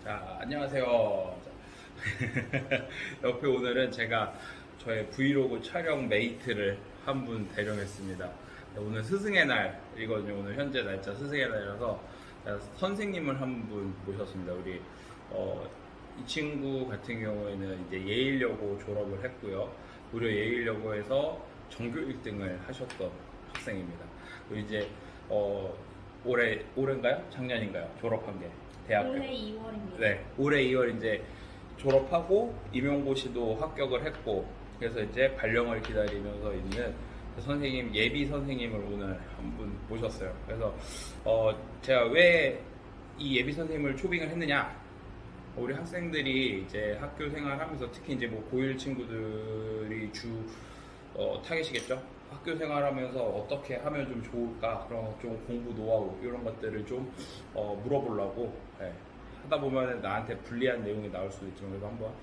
자, 안녕하세요. 옆에 오늘은 제가 저의 브이로그 촬영 메이트를 한 분 대령했습니다. 오늘 스승의 날이거든요. 오늘 현재 날짜 스승의 날이라서 선생님을 한 분 모셨습니다. 우리 이 친구 같은 경우에는 이제 예일여고 졸업을 했고요. 무려 예일여고에서 전교 1등을 하셨던 학생입니다. 그리고 이제 올해인가요? 작년인가요? 졸업한 게 대학교. 올해 2월입니다. 네, 올해 2월 이제 졸업하고 임용고시도 합격을 했고, 그래서 이제 발령을 기다리면서 있는 선생님, 예비 선생님을 오늘 한 분 모셨어요. 그래서 제가 왜 이 예비 선생님을 초빙을 했느냐? 우리 학생들이 이제 학교 생활하면서 특히 이제 뭐 고1 친구들이 주 타겟이겠죠? 학교 생활하면서 어떻게 하면 좀 좋을까? 그런 좀 공부 노하우 이런 것들을 좀 물어보려고 하다 보면 나한테 불리한 내용이 나올 수도 있지만 그래도 한번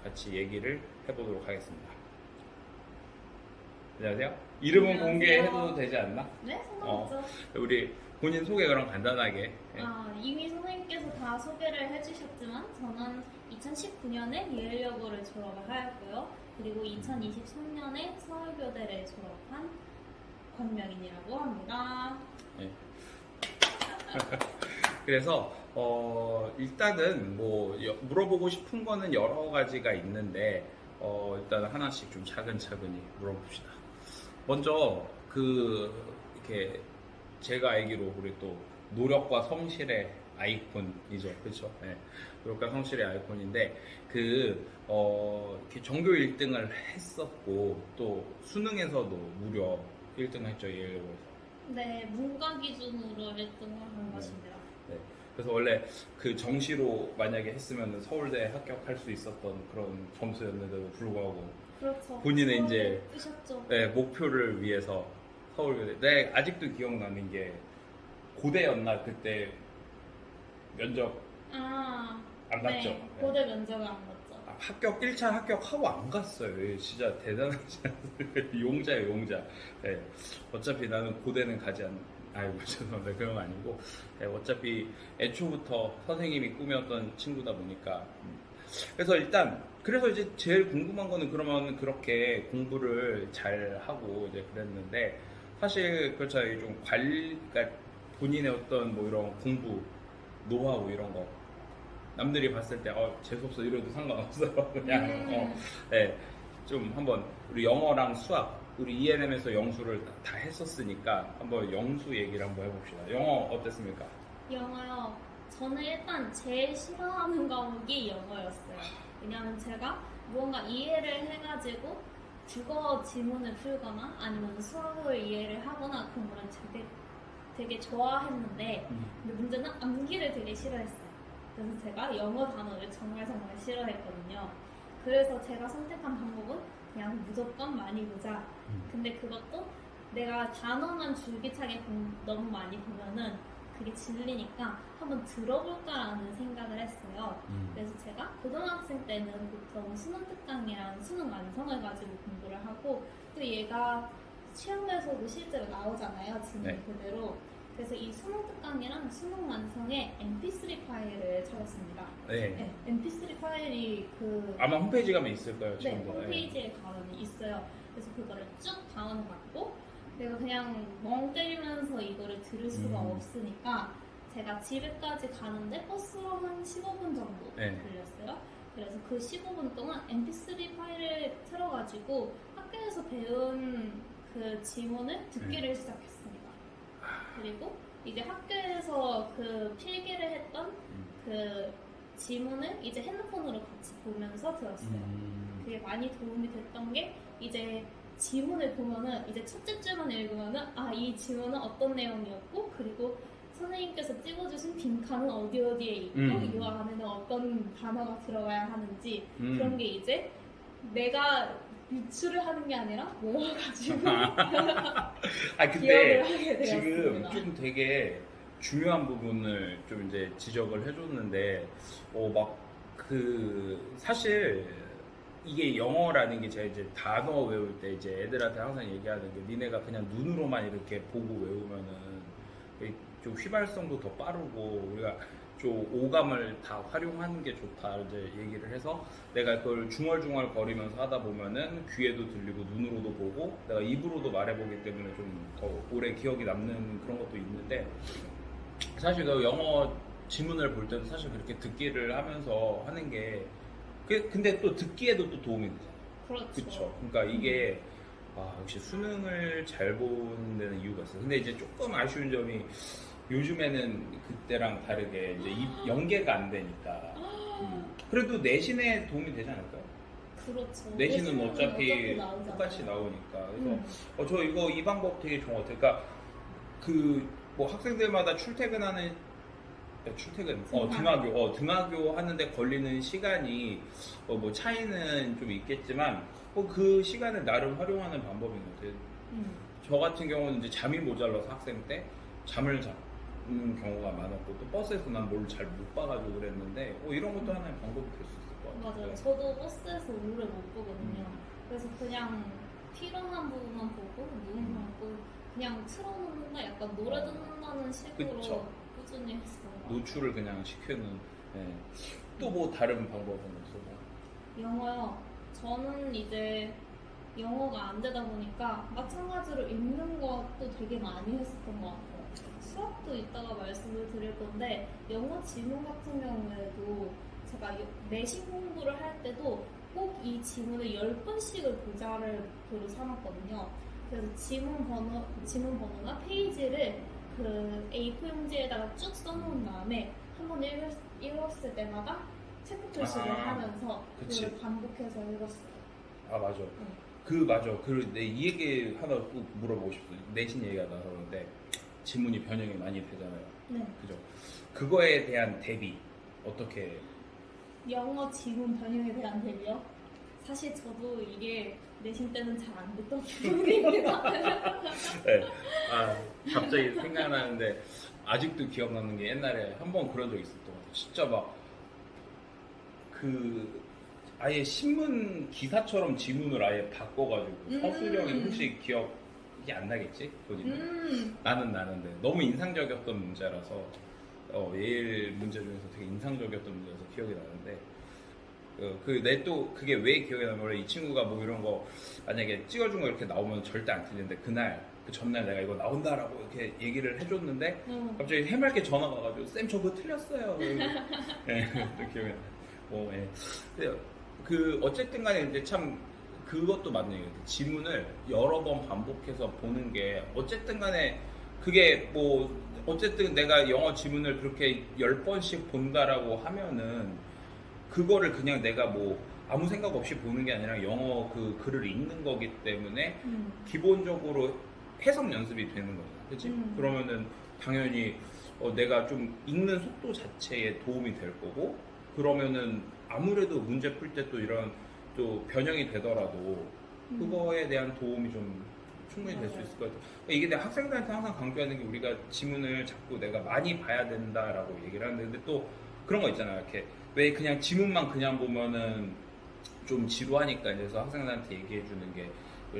같이 얘기를 해보도록 하겠습니다. 안녕하세요. 이름은 안녕하세요. 공개해도 되지 않나? 네, 상관없죠. 우리 본인 소개 그럼 간단하게. 이미 선생님께서 다 소개를 해주셨지만 저는 2019년에 예일여고를 졸업을 하였고요. 그리고 2023년에 서울교대를 졸업한 권명인이라고 합니다. 네. 그래서 일단은 뭐 물어보고 싶은 거는 여러 가지가 있는데 일단 하나씩 좀 차근차근히 물어봅시다. 먼저 이렇게 제가 알기로 우리 또 노력과 성실의 아이콘이죠, 그렇죠? 네. 노력과 성실의 아이콘인데 이렇게 전교 1등을 했었고 또 수능에서도 무려 1등을 했죠, 예일여고에서. 네, 문과 기준으로 1등을 한 것입니다. 네. 그래서 원래 그 정시로 만약에 했으면 서울대에 합격할 수 있었던 그런 점수였는데도 불구하고 그렇죠. 본인의 이제 뜨셨죠. 네, 목표를 위해서 서울교대. 네, 아직도 기억나는 게 고대였나 그때 면접 안 봤죠? 네, 고대 면접을 안 봤죠. 합격 1차 합격하고 안 갔어요. 진짜 대단하지 않아요? 용자예요, 용자. 네. 어차피 나는 고대는 가지 않. 아이고 죄송합니다. 그런 거 아니고 네, 어차피 애초부터 선생님이 꿈이었던 친구다 보니까 그래서 이제 제일 궁금한 거는 그러면 그렇게 공부를 잘 하고 이제 그랬는데 사실 그렇죠. 좀 그러니까 본인의 어떤 뭐 이런 공부 노하우 이런 거 남들이 봤을 때 재수없어 이래도 상관없어요. 그냥 네, 좀 한번 우리 영어랑 수학 우리 ENM에서 영수를 다 했었으니까 한번 영수 얘기를 한번 해봅시다. 영어 어땠습니까? 영어요. 저는 일단 제일 싫어하는 과목이 영어였어요. 왜냐하면 제가 무언가 이해를 해가지고 국어 지문을 풀거나 아니면 수학을 이해를 하거나 그런 거를 되게 좋아했는데 근데 문제는 암기를 되게 싫어했어요. 그래서 제가 영어 단어를 정말 싫어했거든요. 그래서 제가 선택한 방법은 그냥 무조건 많이 보자. 근데 그것도 내가 단어만 줄기차게 너무 많이 보면은 그게 질리니까 한번 들어볼까라는 생각을 했어요. 그래서 제가 고등학생 때는 보통 수능 특강이랑 수능 완성을 가지고 공부를 하고 또 얘가 시험에서도 실제로 나오잖아요. 지문 네. 그대로. 그래서 이 수능 특강이랑 수능 완성의 MP3 파일을 찾았습니다. 네. MP3 파일이 아마 홈페이지 가면 있을 거예요. 네, 지금도. 홈페이지에 가면 있어요. 그래서 그거를 쭉 다운받고 내가 그냥 멍 때리면서 이거를 들을 수가 없으니까 제가 집에까지 가는데 버스로 한 15분 정도 네. 걸렸어요. 그래서 그 15분 동안 MP3 파일을 틀어가지고 학교에서 배운 그 지문을 듣기를 시작했습니다. 그리고 이제 학교에서 그 필기를 했던 그 지문을 이제 핸드폰으로 같이 보면서 들었어요. 그게 많이 도움이 됐던 게 이제 지문을 보면은 이제 첫째 줄만 읽으면은 이 지문은 어떤 내용이었고 그리고 선생님께서 찍어주신 빈칸은 어디에 있고 이 안에는 어떤 단어가 들어가야 하는지 그런 게 이제 내가 유추를 하는 게 아니라 외워가지고 근데 기억을 하게 되었습니다. 지금 좀 되게 중요한 부분을 좀 이제 지적을 해줬는데 사실 이게 영어라는 게 제가 이제 단어 외울 때 이제 애들한테 항상 얘기하는 게 니네가 그냥 눈으로만 이렇게 보고 외우면은 좀 휘발성도 더 빠르고 우리가 쪽 오감을 다 활용하는 게 좋다 이제 얘기를 해서 내가 그걸 중얼중얼 거리면서 하다 보면은 귀에도 들리고 눈으로도 보고 내가 입으로도 말해보기 때문에 좀 더 오래 기억이 남는 그런 것도 있는데 사실 그 영어 지문을 볼 때도 사실 그렇게 듣기를 하면서 하는 게 근데 또 듣기에도 또 도움이 되잖아요. 그렇죠. 그쵸. 그러니까 이게 역시 수능을 잘 보는 데는 이유가 있어요. 근데 이제 조금 아쉬운 점이 요즘에는 그때랑 다르게 이제 연계가 안 되니까 그래도 내신에 도움이 되지 않을까요? 그렇죠. 내신은 어차피 나오잖아요. 똑같이 나오니까 그래서 음. 저 이거 이 방법 되게 좋은 것 같아요. 그러니까 그 뭐 학생들마다 출퇴근하는 등하교 하는데 걸리는 시간이 뭐 차이는 좀 있겠지만 그 시간을 나름 활용하는 방법인 것 같아요. 저 같은 경우는 이제 잠이 모자라서 학생 때 잠을 자는 경우가 많았고 또 버스에서 난 뭘 잘 못 봐가지고 그랬는데 이런 것도 하나의 방법이 될 수 있을 것 같아요. 맞아요. 저도 버스에서 오래 못 보거든요. 그래서 그냥 필요한 부분만 보고 눈하고 그냥 틀어놓는다, 약간 노래 듣는다는 식으로 그쵸. 꾸준히 했어요. 노출을 그냥 시키는 또 뭐 다른 방법은 없어요? 영어요. 저는 이제 영어가 안 되다 보니까 마찬가지로 읽는 것도 되게 많이 했었던 것 같아요. 수학도 이따가 말씀을 드릴 건데 영어 지문 같은 경우에도 제가 내신 공부를 할 때도 꼭 이 지문을 10번씩을 보자를 목표로 삼았거든요. 그래서 지문 번호나 페이지를 그 A4 용지에다가 쭉 써놓은 다음에 한 번 읽었을 때마다 체크 표시를 하면서 그치. 그걸 반복해서 읽었어요. 맞아. 맞아. 이 얘기 하나 꼭 물어보고 싶어요. 내신 얘기가 나서 그런데 지문이 변형이 많이 되잖아요. 네. 그죠? 그거에 대한 대비 어떻게? 영어 지문 변형에 대한 대비요? 사실 저도 이게 내신 때는 잘 안 됐던 부분입니다. 네. 갑자기 생각나는데 아직도 기억나는 게 옛날에 한 번 그런 적 있었던 것 같아요. 진짜 막 아예 신문 기사처럼 지문을 아예 바꿔가지고 서술형이 혹시 기억이 안 나겠지? 본인은? 나는 나는데 너무 인상적이었던 문제라서 예일 문제 중에서 되게 인상적이었던 문제라서 기억이 나는데 그게 왜 기억이 나냐면 이 친구가 뭐 이런 거 만약에 찍어준 거 이렇게 나오면 절대 안 틀리는데 그 전날 내가 이거 나온다라고 이렇게 얘기를 해줬는데 갑자기 해맑게 전화가 와가지고 쌤 저거 틀렸어요. 네, 기억이 나요. 근데 어쨌든 간에 이제 참 그것도 맞는 얘기예요. 지문을 여러 번 반복해서 보는 게 어쨌든 간에 그게 뭐 어쨌든 내가 영어 지문을 그렇게 10번씩 본다라고 하면은 그거를 그냥 내가 뭐 아무 생각 없이 보는 게 아니라 영어 그 글을 읽는 거기 때문에 기본적으로 해석 연습이 되는 거잖아. 그치? 그러면은 당연히 내가 좀 읽는 속도 자체에 도움이 될 거고 그러면은 아무래도 문제 풀 때 또 이런 또 변형이 되더라도 그거에 대한 도움이 좀 충분히 될 수 있을 것 같아요. 이게 내가 학생들한테 항상 강조하는 게 우리가 지문을 자꾸 내가 많이 봐야 된다라고 얘기를 하는데 근데 또 그런 거 있잖아요. 이렇게 왜 그냥 지문만 그냥 보면은 좀 지루하니까 그래서 학생들한테 얘기해 주는 게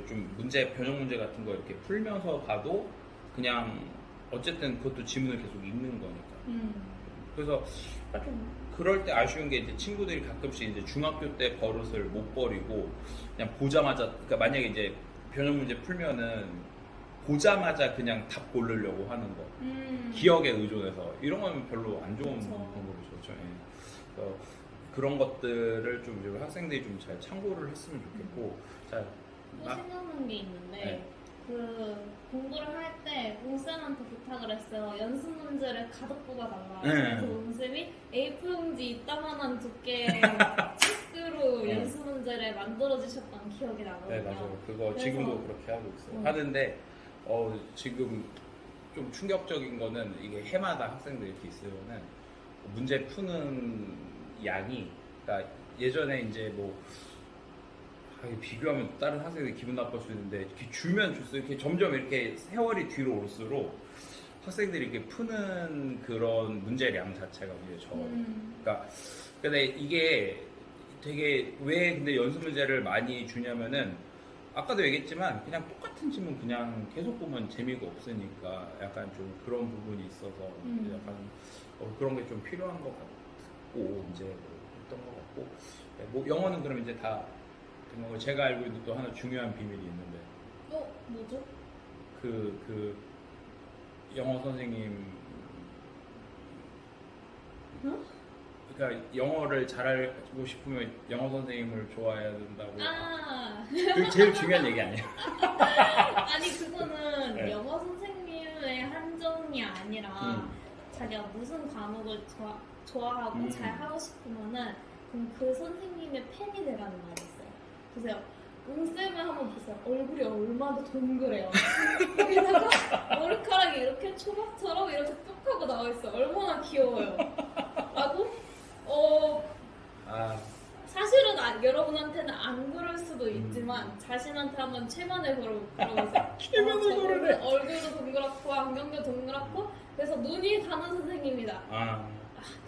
좀 변형 문제 같은 거 이렇게 풀면서 봐도 그냥 어쨌든 그것도 지문을 계속 읽는 거니까. 그래서 좀 그럴 때 아쉬운 게 이제 친구들이 가끔씩 이제 중학교 때 버릇을 못 버리고 그냥 보자마자 그러니까 만약에 이제 변형 문제 풀면은 보자마자 그냥 답 고르려고 하는 거 기억에 의존해서 이런 건 별로 안 좋은 방법이죠. 그렇죠? 그래서 그런 것들을 좀 이제 학생들이 좀 잘 참고를 했으면 좋겠고 또 생각난 게 있는데 네. 그 공부를 할 때 옹쌤한테 부탁을 했어요. 연습 문제를 가득 뽑아달라. 네. 그래서 옹쌤이 A4 용지 이따만한 두께 책으로 연습 문제를 만들어 주셨던 기억이 나거든요. 네, 맞아요. 그거 지금도 그렇게 하고 있어요. 하는데 지금 좀 충격적인 거는 이게 해마다 학생들 이렇게 있으면은 문제 푸는 양이 그러니까 예전에 이제 뭐 비교하면 다른 학생들이 기분 나쁠 수 있는데 이렇게 주면 줄수록 이렇게 점점 이렇게 세월이 뒤로 올수록 학생들이 이렇게 푸는 그런 문제량 자체가 오히려 적어요. 그러니까 근데 이게 되게 왜 근데 연습 문제를 많이 주냐면은 아까도 얘기했지만 그냥 똑같은 질문 그냥 계속 보면 재미가 없으니까 약간 좀 그런 부분이 있어서 약간 그런 게 좀 필요한 것 같고 이제 뭐 했던 것 같고 네, 뭐 영어는 그럼 이제 다 된 거고 제가 알고 있는 또 하나 중요한 비밀이 있는데 뭐죠? 그 영어 선생님 응? 그러니까 영어를 잘하고 싶으면 영어 선생님을 좋아해야 된다고 아, 그게 제일 중요한 얘기 아니야? 아니 그거는 네. 영어 선생님의 한정이 아니라 자기가 무슨 과목을 좋아하고 잘 하고 싶으면은 그럼 그 선생님의 팬이 되라는 말이 있어요. 보세요. 웅쌤을 한번 보세요. 얼굴이 얼마나 동그래요. 거기다가 머리카락이 이렇게 초밥처럼 이렇게 뚝 하고 나와 있어요. 얼마나 귀여워요. 라고 아, 사실은 여러분한테는 안 그럴 수도 있지만 자신한테 한번 최면을 걸어보세요. 최면을 걸으래. 얼굴도 동그랗고 안경도 동그랗고 그래서 눈이 가는 선생님이다. 아,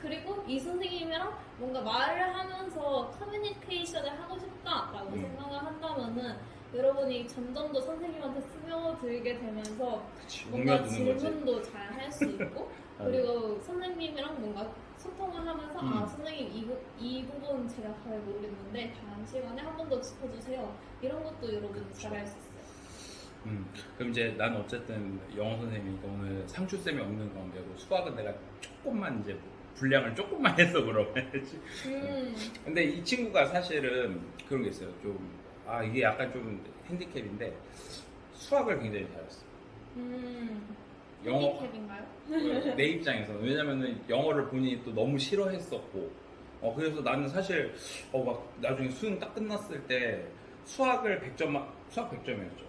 그리고 이 선생님이랑 뭔가 말을 하면서 커뮤니케이션을 하고 싶다라고 생각을 한다면은 여러분이 점점 더 선생님한테 스며들게 되면서 그치, 뭔가 웅며드는 거지. 질문도 잘 할 수 있고 그리고 선생님이랑 뭔가 소통을 하면서 아 선생님 이 부분 제가 잘 모르겠는데 다음 시간에 한 번 더 짚어주세요. 이런 것도 여러분이 잘 할 수 있어요. 그럼 이제 난 어쨌든 영어 선생님이니까 오늘 상추쌤이 없는 관계로 수학은 내가 조금만 이제 분량을 조금만 해서 그러겠지. 근데 이 친구가 사실은 그런 게 있어요. 이게 약간 좀 핸디캡인데 수학을 굉장히 잘했어. 영어 핸디캡인가요? 내 입장에서 왜냐면은 영어를 본인이 또 너무 싫어했었고 그래서 나는 사실 막 나중에 수능 딱 끝났을 때 수학 100점이었죠.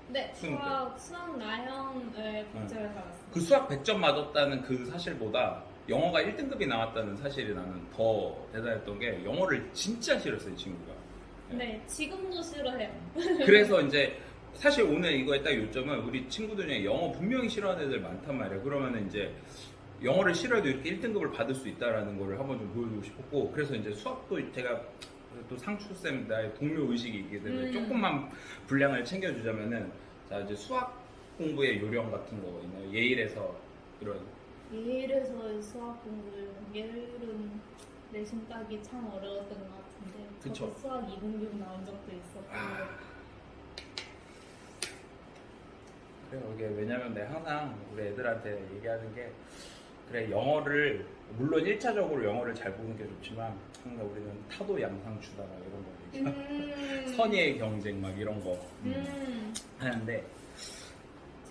네, 수능 수학 나형을 국제를 받았어요. 그 수학 100점 맞았다는 그 사실보다 영어가 1등급이 나왔다는 사실이 나는 더 대단했던 게 영어를 진짜 싫었어요, 이 친구가. 네, 지금도 싫어해요. 그래서 이제 사실 오늘 이거에 딱 요점은 우리 친구들 중에 영어 분명히 싫어하는 애들 많단 말이야. 그러면은 이제 영어를 싫어해도 이렇게 1등급을 받을 수 있다라는 거를 한번 좀 보여주고 싶었고 그래서 이제 수학도 제가 또 상추쌤 나의 동료 의식이 있기 때문에 조금만 분량을 챙겨주자면은 자 이제 수학 공부의 요령 같은 거 있나요? 예일에서 이런 예일에서의 수학 공부를 예일은 내신 따기 참 어려웠던 것 같은데 그쵸. 저도 수학 2등급 나온 적도 있었고 그래요. 이게 왜냐면 내가 항상 우리 애들한테 얘기하는 게 그래 영어를 물론 1차적으로 영어를 잘 보는 게 좋지만 항상 우리는 타도 양상추다 막 이런 거 얘기하고 선의의 경쟁 막 이런 거 하는데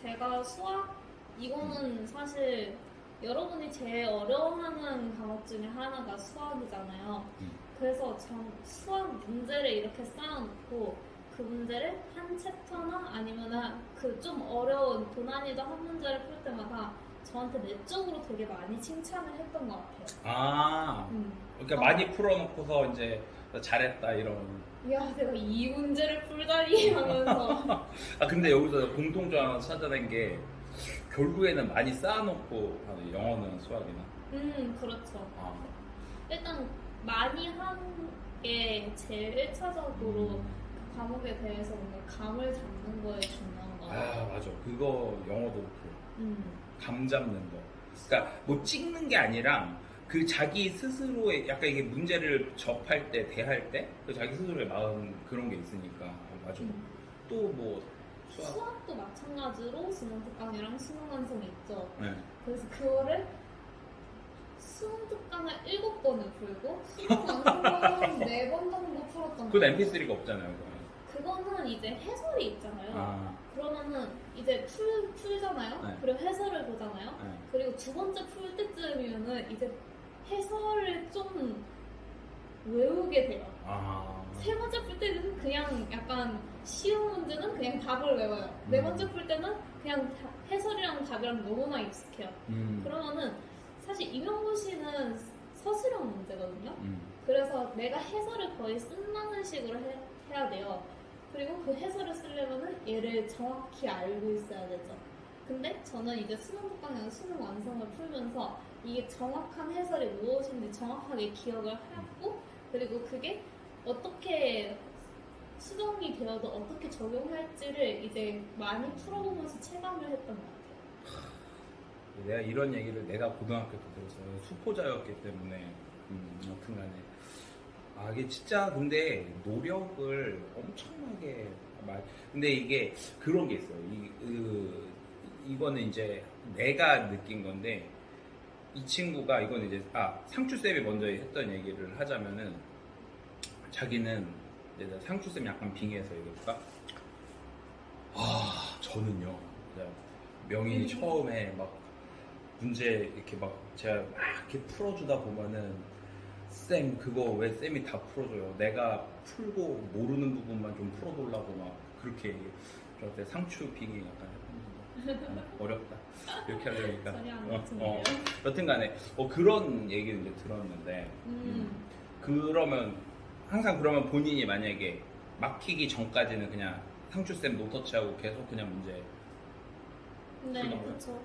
제가 수학 이거는 사실 여러분이 제일 어려워하는 과목 중에 하나가 수학이잖아요. 그래서 전 수학 문제를 이렇게 쌓아놓고 그 문제를 한 챕터나 아니면 그 좀 어려운 고난이도 한 문제를 풀 때마다 저한테 내적으로 되게 많이 칭찬을 했던 것 같아요. 그러니까 많이 풀어놓고서 이제 잘했다 이런. 이야 내가 이 문제를 풀다니 하면서 근데 여기서 공통점 하나 찾아낸 게 결국에는 많이 쌓아놓고 하는 영어는 수학이나. 그렇죠. 일단 많이 한 게 제일 1차적으로 그 과목에 대해서 뭔가 감을 잡는 거에 중요한 거 같아요. 맞아. 그거 영어도 그래. 감 잡는 거. 그러니까 뭐 찍는 게 아니라 그 자기 스스로의 약간 이게 문제를 접할 때, 대할 때 그 자기 스스로의 마음 그런 게 있으니까. 맞아. 또 뭐 수학도 마찬가지로 수능 특강이랑 수능 완성이 있죠. 네. 그래서 그거를 수능 특강을 7번을 풀고 수능 완성은 4번 정도 풀었던 그건 거예요. MP3가 없잖아요. 그거는 이제 해설이 있잖아요. 그거는. 그러면은 이제 풀잖아요. 네. 그리고 해설을 보잖아요. 네. 그리고 두 번째 풀 때쯤이면은 이제 해설을 좀 외우게 돼요. 세 번째 풀 때는 그냥 약간 쉬운 문제는 그냥 답을 외워요. 네 번째 풀 때는 그냥 해설이랑 답이랑 너무나 익숙해요. 그러면은 사실 임용고시는 서술형 문제거든요. 그래서 내가 해설을 거의 쓴다는 식으로 해야 돼요. 그리고 그 해설을 쓰려면은 얘를 정확히 알고 있어야 되죠. 근데 저는 이제 수능 특강이나 수능 완성을 풀면서 이게 정확한 해설이 무엇인지 정확하게 기억을 하고 그리고 그게 어떻게 수정이 되어도 어떻게 적용할지를 이제 많이 풀어보면서 체감을 했던 것 같아요. 내가 이런 얘기를 내가 고등학교 때 들었어요. 수포자였기 때문에 여튼간에 이게 진짜 근데 노력을 엄청나게 근데 이게 그런 게 있어요. 이거는 이제 내가 느낀 건데 이 친구가 이건 이제 상추쌤이 먼저 했던 얘기를 하자면은 자기는 이제 상추쌤이 약간 빙의해서 얘기해볼까? 저는요 명인이 처음에 막 문제 이렇게 막 제가 막 이렇게 풀어주다 보면은 쌤 그거 왜 쌤이 다 풀어줘요? 내가 풀고 모르는 부분만 좀 풀어보려고 막 그렇게 저한테 상추 빙의 약간 했거든요. 어렵다 이렇게 하려니까 전혀 안 같은데요. 여튼간에 그런 얘기를 이제 들었는데 그러면 항상 그러면 본인이 만약에 막히기 전까지는 그냥 상추쌤 노터치하고 계속 그냥 문제 네, 그런 거요? 그렇죠.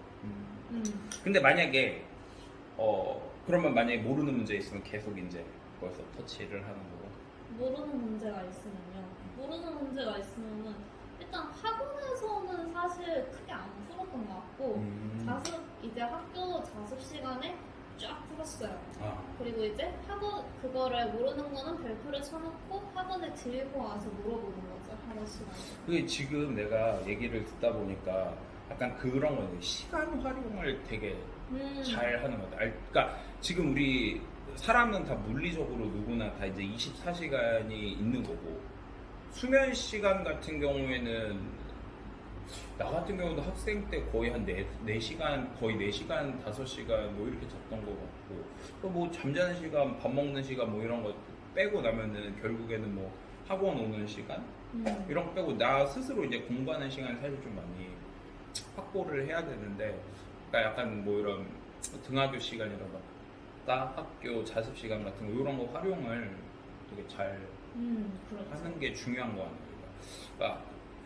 근데 만약에 그러면 만약에 모르는 문제 있으면 계속 이제 거기서 터치를 하는 거고. 모르는 문제가 있으면요. 모르는 문제가 있으면은 일단 학원에서는 사실 크게 안 풀었던 것 같고 이제 학교 자습 시간에 쫙 풀었어요. 그리고 이제 학원 그거를 모르는 거는 별표를 쳐놓고 학원에 들고 와서 물어보는 거죠. 학원 시간에. 그게 지금 내가 얘기를 듣다 보니까 약간 그런 거예요. 시간 활용을 되게 잘 하는 것 같아요. 그러니까 지금 우리 사람은 다 물리적으로 누구나 다 이제 24시간이 있는 거고 수면 시간 같은 경우에는 나 같은 경우도 학생 때 거의 한 4시간, 거의 4시간, 5시간 뭐 이렇게 잤던 것 같고 또 뭐 잠자는 시간, 밥 먹는 시간 뭐 이런 거 빼고 나면은 결국에는 뭐 학원 오는 시간 이런 거 빼고 나 스스로 이제 공부하는 시간을 사실 좀 많이 확보를 해야 되는데 그러니까 약간 뭐 이런 등하교 시간이라던가 학교 자습 시간 같은 거 이런 거 활용을 되게 잘 그렇죠. 하는 게 중요한 거 같아요. 그러니까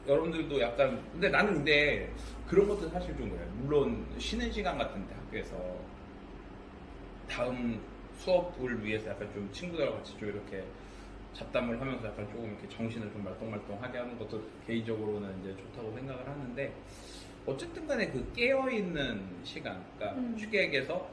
여러분들도 약간 근데 그런 것도 사실 좀 그래요. 물론 쉬는 시간 같은데 학교에서 다음 수업을 위해서 약간 좀 친구들과 같이 좀 이렇게 잡담을 하면서 약간 조금 이렇게 정신을 좀 말똥말똥하게 하는 것도 개인적으로는 이제 좋다고 생각을 하는데 어쨌든 간에 그 깨어있는 시간, 그러니까 쉽게 얘기해서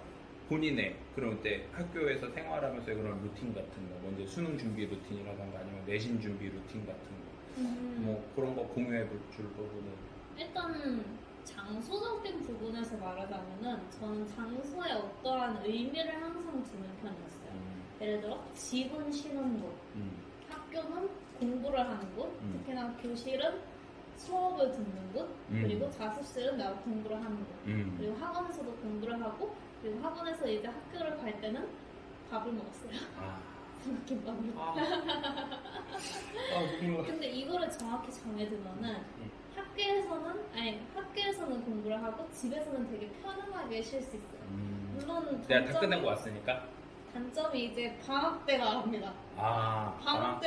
본인의 그런 때 학교에서 생활하면서의 그런 루틴 같은 거, 뭐 이제 수능 준비 루틴이라던가 아니면 내신 준비 루틴 같은 거, 뭐 그런 거 공유해 볼 줄 부분은 일단 장소적인 부분에서 말하자면은 저는 장소에 어떠한 의미를 항상 두는 편이었어요. 예를 들어 집은 쉬는 곳, 학교는 공부를 하는 곳, 특히나 교실은 수업을 듣는 곳, 그리고 자습실은 내가 공부를 하는 곳, 그리고 학원에서도 공부를 하고, 그리고 학원에서 이제 학교를 갈 때는 밥을 먹었어요. 삼각김밥을. 근데 이거를 정확히 정해두면은 학교에서는 공부를 하고 집에서는 되게 편안하게 쉴 수 있어요. 물론 내가 다 끝내고 왔으니까 단점이 이제 방학 때가 나옵니다. 방학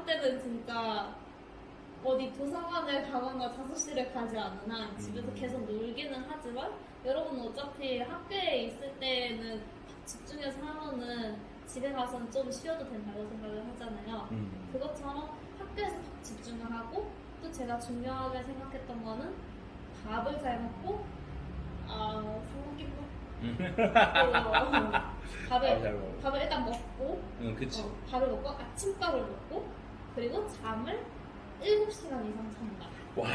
때는 진짜 어디 도서관을 가거나 자습실에 가지 않는 한 집에서 계속 놀기는 하지만 여러분 어차피 학교에 있을 때는 집중해서 하면은 집에 가서는 좀 쉬어도 된다고 생각을 하잖아요. 그것처럼 학교에서 딱 집중을 하고 또 제가 중요하게 생각했던 거는 밥을 잘 먹고 밥을 일단 먹고 그치. 밥을 먹고 아침밥을 먹고 그리고 잠을 7시간 이상 잔다. 와.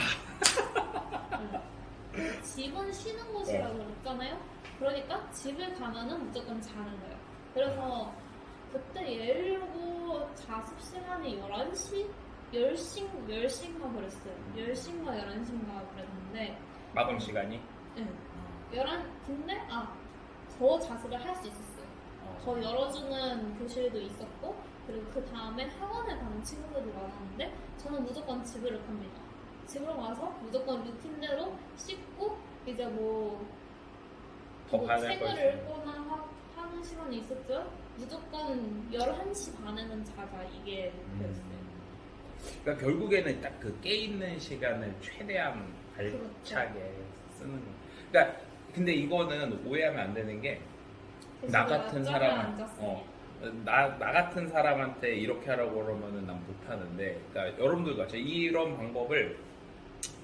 집은 쉬는 곳이라고 그랬잖아요. 그러니까 집을 가면은 무조건 자는 거예요. 그래서 그때 예르고 자습 시간이 11시? 10시인가 그랬어요. 10시인가 11시인가 그랬는데 마감 시간이? 네. 근데 더 자습을 할 수 있었어요. 더 열어주는 교실도 있었고 그리고 그 다음에 학원에 가는 친구들도 많았는데 저는 무조건 집으로 갑니다. 집으로 가서 무조건 루틴대로 씻고 이제 뭐 책을 읽거나 하는 시간이 있었죠. 무조건 11시 반에는 자자 이게 목표였어요. 그러니까 결국에는 딱 그 깨있는 시간을 최대한 알차게 쓰는 거. 그러니까 근데 이거는 오해하면 안 되는 게 나 같은 사람 나 같은 사람한테 이렇게 하라고 그러면은 난 못하는데, 그러니까 여러분들도 같이 이런 방법을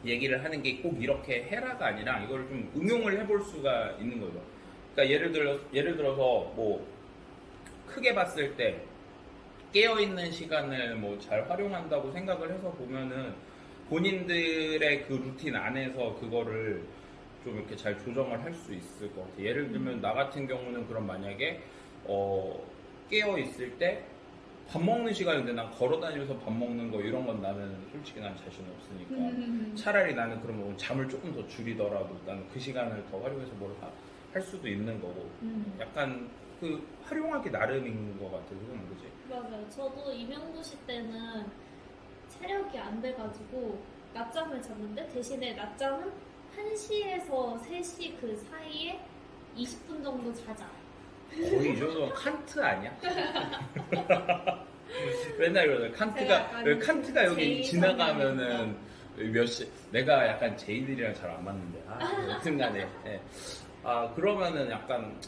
얘기를 하는 게 꼭 이렇게 해라가 아니라 이걸 좀 응용을 해볼 수가 있는 거죠. 그러니까 예를 들어서 뭐 크게 봤을 때 깨어있는 시간을 뭐 잘 활용한다고 생각을 해서 보면은 본인들의 그 루틴 안에서 그거를 좀 이렇게 잘 조정을 할 수 있을 것 같아요. 예를 들면 나 같은 경우는 그럼 만약에 깨어 있을 때 밥 먹는 시간인데 난 걸어 다니면서 밥 먹는 거 이런 건 나는 솔직히 난 자신 없으니까 차라리 나는 그러면 잠을 조금 더 줄이더라도 나는 그 시간을 더 활용해서 뭘 할 수도 있는 거고 약간 그 활용하기 나름인 것 같아요. 그건 그지? 맞아요. 저도 임용고시 때는 체력이 안 돼가지고 낮잠을 잤는데 대신에 낮잠은 1시에서 3시 그 사이에 20분 정도 자자. 거의 이 정도면 칸트 아니야? 맨날 이러잖아. 칸트가 여기 지나가면은 몇 시, 내가 약간 제이들이랑 잘 안 맞는데. 여튼간에. 예. 그러면은 약간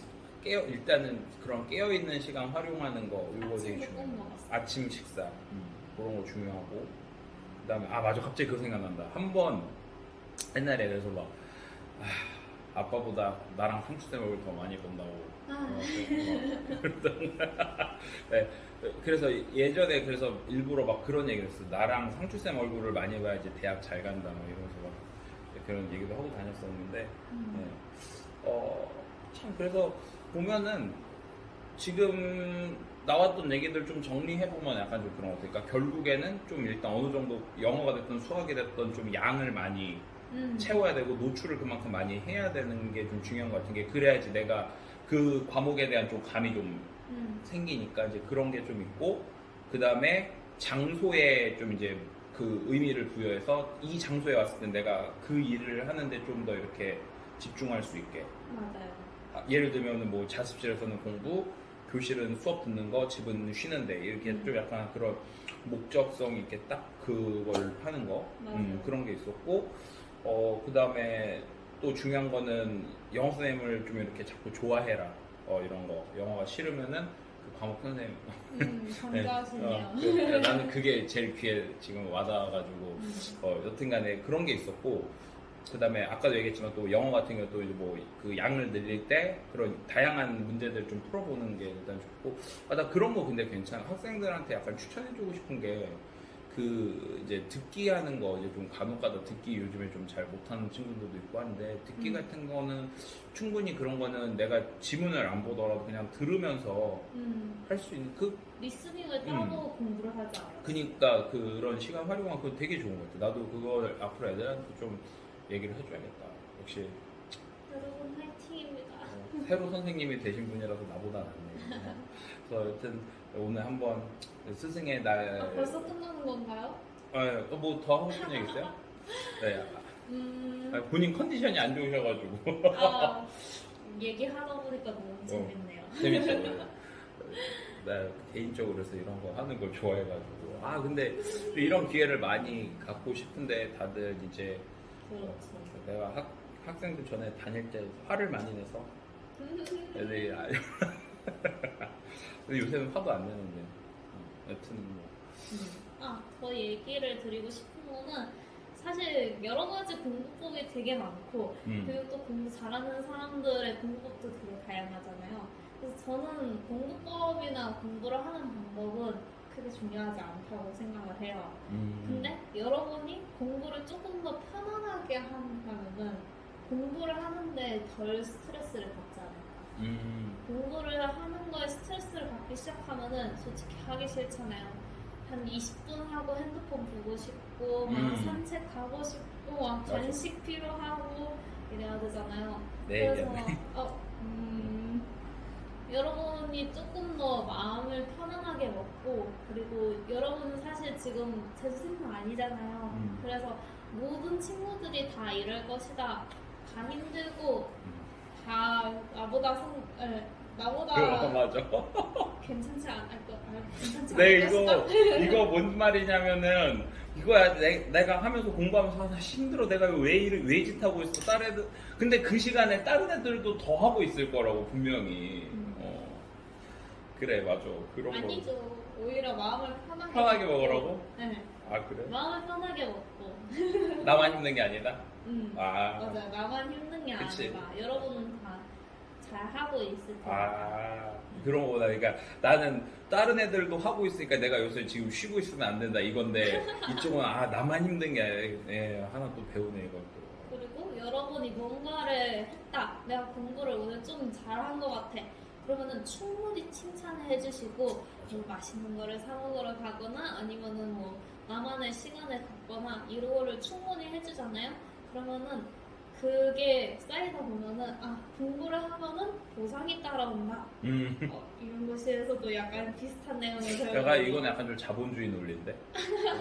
일단은 그런 깨어있는 시간 활용하는 거, 이거 되게 아침도 꼭 중요해요. 먹었어. 아침 식사. 그런 거 중요하고. 그 다음에, 맞아. 갑자기 그거 생각난다. 한 번, 옛날에 그래서 막, 아빠보다 나랑 상추쌤 얼굴 더 많이 본다고. 네, 그래서 예전에 그래서 일부러 막 그런 얘기를 했어. 나랑 상추쌤 얼굴을 많이 봐야지 대학 잘 간다. 막 이러면서 막 그런 얘기도 하고 다녔었는데. 네. 참 그래서 보면은 지금 나왔던 얘기들 좀 정리해보면 약간 좀 그런 것 같아요. 그러니까 결국에는 좀 일단 어느 정도 영어가 됐든 수학이 됐든 좀 양을 많이 채워야 되고 노출을 그만큼 많이 해야 되는 게 좀 중요한 것 같은 게 그래야지 내가 그 과목에 대한 좀 감이 좀 생기니까 이제 그런 게 좀 있고 그 다음에 장소에 좀 이제 그 의미를 부여해서 이 장소에 왔을 때 내가 그 일을 하는데 좀 더 이렇게 집중할 수 있게 맞아요. 예를 들면 뭐 자습실에서는 공부, 교실은 수업 듣는 거, 집은 쉬는데 이렇게 좀 약간 그런 목적성 있게 딱 그걸 하는 거 그런 게 있었고 그 다음에 또 중요한 거는 영어 선생님을 좀 이렇게 자꾸 좋아해라 이런 거 영어가 싫으면은 그 과목 선생님 감사하시네요. 나는 그게 제일 귀에 지금 와닿아가지고 여튼간에 그런 게 있었고 그 다음에 아까도 얘기했지만 또 영어 같은 경우 또 뭐 그 양을 늘릴 때 그런 다양한 문제들 좀 풀어보는 게 일단 좋고 나 그런 거 근데 괜찮아. 학생들한테 약간 추천해주고 싶은 게 그 이제 듣기 하는 거 이제 좀 간혹가다 듣기 요즘에 좀 잘 못하는 친구들도 있고 한데 듣기 같은 거는 충분히 그런 거는 내가 지문을 안 보더라도 그냥 들으면서 할 수 있는 그 리스닝을 따로 공부를 하지 않아요. 그니까 그런 시간 활용하고 그거 되게 좋은 것 같아. 나도 그걸 앞으로 애들한테 좀 얘기를 해줘야겠다. 역시 여러분 화이팅입니다. 새로 선생님이 되신 분이라서 나보다 낫네. 그래서 여튼 오늘 한번 스승의 날. 벌써 끝나는 건가요? 뭐 더 하고 싶은 얘기 있어요? 네. 본인 컨디션이 안 좋으셔가지고. 얘기하다 보니까 너무 재밌네요. 재밌죠. 나 개인적으로 그래서 이런 거 하는 걸 좋아해가지고. 근데 이런 기회를 많이 갖고 싶은데 다들 이제 그렇죠. 내가 학생들 전에 다닐 때 화를 많이 내서 애들이 근데 요새는 화도 안 내는데 여튼 뭐. 더 얘기를 드리고 싶은 거는 사실 여러 가지 공부법이 되게 많고 그리고 또 공부 잘하는 사람들의 공부법도 되게 다양하잖아요. 그래서 저는 공부법이나 공부를 하는 방법은 크게 중요하지 않다고 생각을 해요. 근데 여러분이 공부를 조금 더 편안하게 한다면은 공부를 하는데 덜 스트레스를 받지 않을까. 공부를 하는 거에 스트레스를 받기 시작하면은 솔직히 하기 싫잖아요. 한 20분 하고 핸드폰 보고 싶고 막 산책 가고 싶고 막 간식 필요하고 이래야 되잖아요. 네, 그래서 여러분이 조금 더 마음을 편안하게 먹고 그리고 여러분은 사실 지금 재수생도 아니잖아요. 그래서 모든 친구들이 다 이럴 것이다. 다 힘들고 다 나보다 맞아. 괜찮지 괜찮지 네, 않겠어? 이거 뭔 말이냐면은 이거야. 내가 하면서 공부하면서 나 힘들어. 내가 왜 이 짓 하고 있어? 다른 애들 근데 그 시간에 다른 애들도 더 하고 있을 거라고 분명히. 그래 맞아 그런 거 아니죠. 오히려 마음을 편하게 먹으라고? 네. 아 그래? 마음을 편하게 먹고. 나만 힘든 게 아니다? 아, 맞아요. 나만 힘든 게 그치. 아니라 여러분은 다 잘 하고 있을 테니까. 아 그런 거보다 그러니까 나는 다른 애들도 하고 있으니까 내가 요새 지금 쉬고 있으면 안 된다 이건데 이쪽은 아 나만 힘든 게 아니라 예, 하나 또 배우네 이것도 그리고 여러분이 뭔가를 했다. 내가 공부를 오늘 좀 잘한 것 같아. 그러면은 충분히 칭찬을 해주시고 뭐 맛있는 거를 사 먹으러 가거나 아니면은 뭐 나만의 시간을 갖거나 이런 거를 충분히 해주잖아요. 그러면은 그게 쌓이다 보면은 아 공부를 하면은 보상이 따라온다. 이런 것에서도 약간 비슷한 내용을 배우고 약간 이건 약간 좀 자본주의 논리인데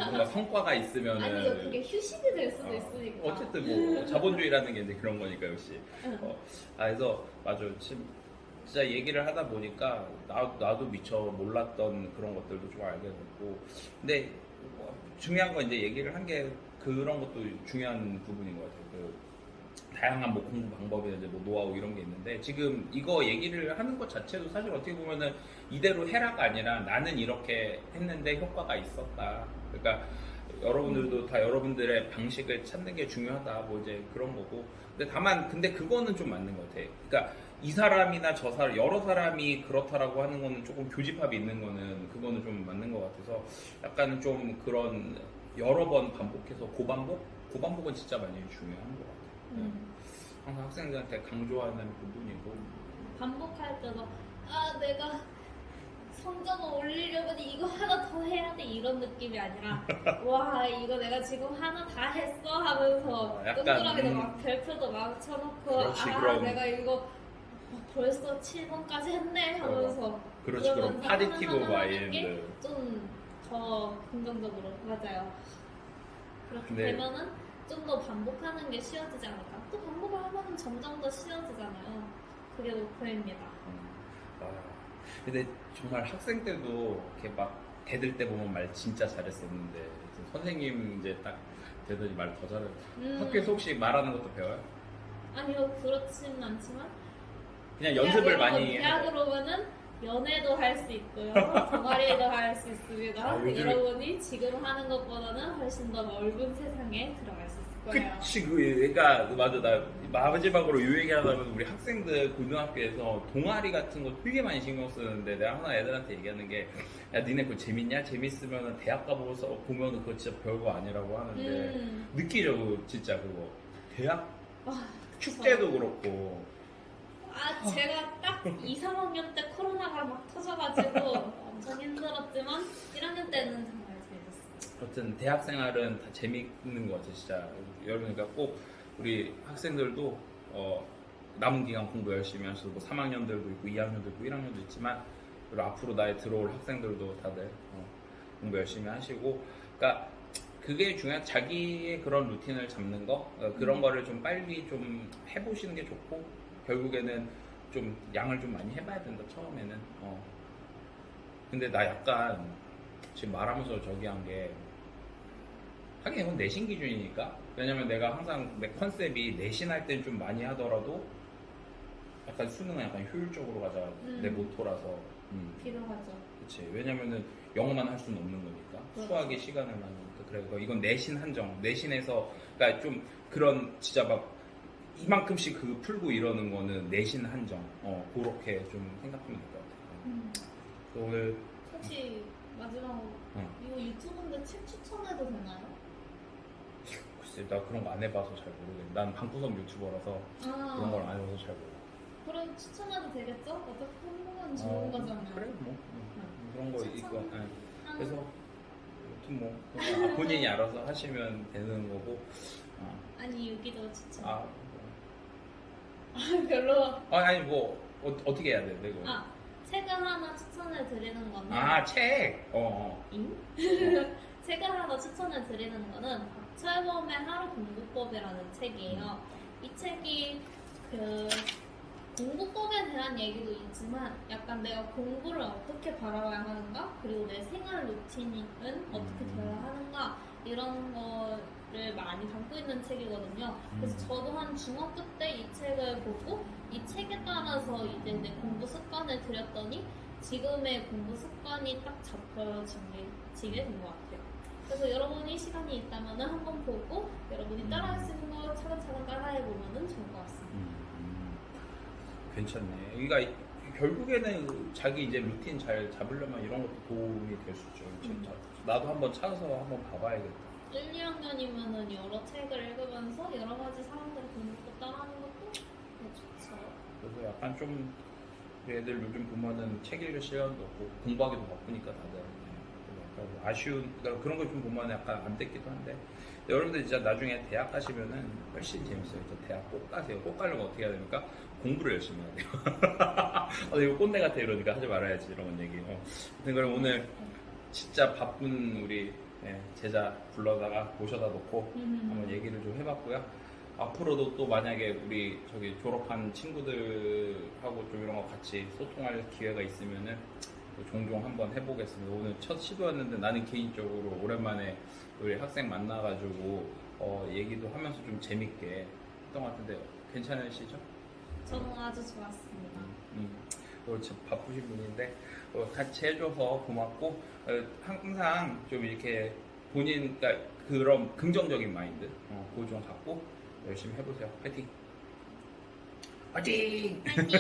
뭔가 성과가 있으면은 아니요 그게 휴식이 될 수도 있으니까. 어쨌든 뭐 자본주의라는 게 이제 그런 거니까 역시 응. 그래서 맞아 진짜 얘기를 하다 보니까 나도 미처 몰랐던 그런 것들도 좀 알게 됐고 근데 뭐 중요한 건 이제 얘기를 한 게 그런 것도 중요한 부분인 것 같아요. 다양한 뭐 공부 방법이나 이제 뭐 노하우 이런 게 있는데 지금 이거 얘기를 하는 것 자체도 사실 어떻게 보면은 이대로 해라가 아니라 나는 이렇게 했는데 효과가 있었다. 그러니까 여러분들도 다 여러분들의 방식을 찾는 게 중요하다. 뭐 이제 그런 거고. 근데 다만 근데 그거는 좀 맞는 것 같아. 그러니까 이 사람이나 저 사람 여러 사람이 그렇다라고 하는 거는 조금 교집합이 있는 거는 그거는 좀 맞는 것 같아서 약간 좀 그런 여러 번 반복해서 고반복은 진짜 많이 중요한 것 같아요. 항상 학생들한테 강조하는 부분이고 반복할 때도 아 내가 성적을 올리려면 이거 하나 더 해야 돼 이런 느낌이 아니라 와 이거 내가 지금 하나 다 했어 하면서 약간, 동그라미도 막 별표도 막 쳐놓고 그렇지, 아 그럼. 내가 이거 벌써 7번까지 했네 하면서 그렇지 그럼 파지티브 마인드 좀 더 긍정적으로 맞아요. 그렇게 근데- 되면은 좀 더 반복하는 게 쉬워지지 않을까. 또 반복을 하면 점점 더 쉬워지잖아요. 그게 목표입니다. 아, 근데 정말 학생 때도 이렇게 막 대들 때 보면 말 진짜 잘했었는데 이제 선생님 이제 딱 되더니 말 더 잘해. 학교에서 혹시 말하는 것도 배워요? 아니요 그렇진 않지만 그냥 연습을 대학으로- 많이 대학으로 오면은 연애도 할 수 있고요 동아리도 할 수 있습니다. 아, 요즘에- 여러분이 지금 하는 것보다는 훨씬 더 넓은 세상에 들어갈 수 있을 거예요. 그치 그러니까 맞아 나 마지막으로 요 얘기 하다 보면 우리 학생들 고등학교에서 동아리 같은 거 되게 많이 신경 쓰는데 내가 항상 애들한테 얘기하는 게 야 니네 그거 재밌냐? 재밌으면 대학 가보고서 보면 그거 진짜 별거 아니라고 하는데 느끼죠 그거 진짜 그거 대학 와, 축제도 그렇고 제가 딱 2, 3학년 때 코로나가 막 터져가지고 엄청 힘들었지만 1학년 때는 정말 재밌었어요. 하여튼 대학 생활은 다 재밌는 것 같아요 진짜 여러분 그러니까 꼭 우리 학생들도 남은 기간 공부 열심히 하시고 뭐 3학년들도 있고 2학년도 있고 1학년도 있지만 그리고 앞으로 나에 들어올 학생들도 다들 공부 열심히 하시고 그러니까 그게 중요한 자기의 그런 루틴을 잡는 거 그런 거를 좀 빨리 좀 해보시는 게 좋고 결국에는 좀 양을 좀 많이 해봐야 된다 처음에는 근데 나 약간 지금 말하면서 저기 한 게 하긴 이건 내신 기준이니까 왜냐면 내가 항상 내 컨셉이 내신 할 땐 좀 많이 하더라도 약간 수능은 약간 효율적으로 가자 내 모토라서 필요하죠. 그치 왜냐면은 영어만 할 수는 없는 거니까 그렇죠. 수학에 시간을 많이 하니까 그래서 이건 내신 한정 내신에서 그러니까 좀 그런 진짜 막 이만큼씩 그 풀고 이러는 거는 내신 한정 그렇게 좀 생각하면 될 것 같아요 오늘 혹시 마지막으로 이거 유튜브인데 책 추천해도 되나요? 글쎄 나 그런 거 안 해봐서 잘 모르겠네 난 방구석 유튜버라서 그런 걸 안 해봐서 잘 몰라 그럼 추천해도 되겠죠? 어차피 한국은 좋은 거잖아요. 그래 뭐 그런 거 추천? 있고 그래서 아무튼 뭐 본인이 알아서 하시면 되는 거고 아니 여기도 추천. 별로. 아니 뭐 어떻게 해야 돼 내가 책을 하나 추천해 드리는 거는 책 잉? 책을 하나 추천해 드리는 거는 박철범의 하루 공부법이라는 책이에요. 이 책이 그 공부법에 대한 얘기도 있지만 약간 내가 공부를 어떻게 바라봐야 하는가 그리고 내 생활 루틴은 어떻게 되어야 하는가 이런 거를 많이 담고 있는 책이거든요. 그래서 저도 한 중학교 때 이 책을 보고 이 책에 따라서 이제 내 공부 습관을 들였더니 지금의 공부 습관이 딱 잡혀지게 된 것 같아요. 그래서 여러분이 시간이 있다면 한번 보고 여러분이 따라할 수 있는 거 차근차근 따라해보면 좋을 것 같습니다. 괜찮네. 그러니까 결국에는 자기 이제 루틴 잘 잡으려면 이런 것도 도움이 될 수 있죠. 진짜. 나도 한번 찾아서 한번 봐봐야겠다. 1, 2학년이면은 여러 책을 읽으면서 여러 가지 사람들의 공부도 따라하는 것도 좋죠. 그래서 약간 좀 우리 애들 요즘 보면은 책 읽을 시간도 없고 공부하기도 바쁘니까 다들 그래서 약간 아쉬운 그러니까 그런 걸 좀 보면 약간 안 됐기도 한데 근데 여러분들 진짜 나중에 대학 가시면은 훨씬 재밌어요. 진짜 대학 꼭 가세요. 꼭 가려면 어떻게 해야 됩니까? 공부를 열심히 해야 돼요. 이거 꼰대 같아 이러니까 하지 말아야지 이런 얘기. 하여튼 그럼 오늘 진짜 바쁜 우리 제자 불러다가 모셔다 놓고 한번 얘기를 좀 해봤고요. 앞으로도 또 만약에 우리 저기 졸업한 친구들하고 좀 이런 거 같이 소통할 기회가 있으면은 또 종종 한번 해보겠습니다. 오늘 첫 시도였는데 나는 개인적으로 오랜만에 우리 학생 만나가지고 얘기도 하면서 좀 재밌게 했던 것 같은데 괜찮으시죠? 저는 아주 좋았습니다. 오늘 참 바쁘신 분인데 같이 해줘서 고맙고 항상 좀 이렇게 본인 그러니까 그런 긍정적인 마인드 그거 좀 갖고 열심히 해보세요. 파이팅! 파이팅! 파이팅!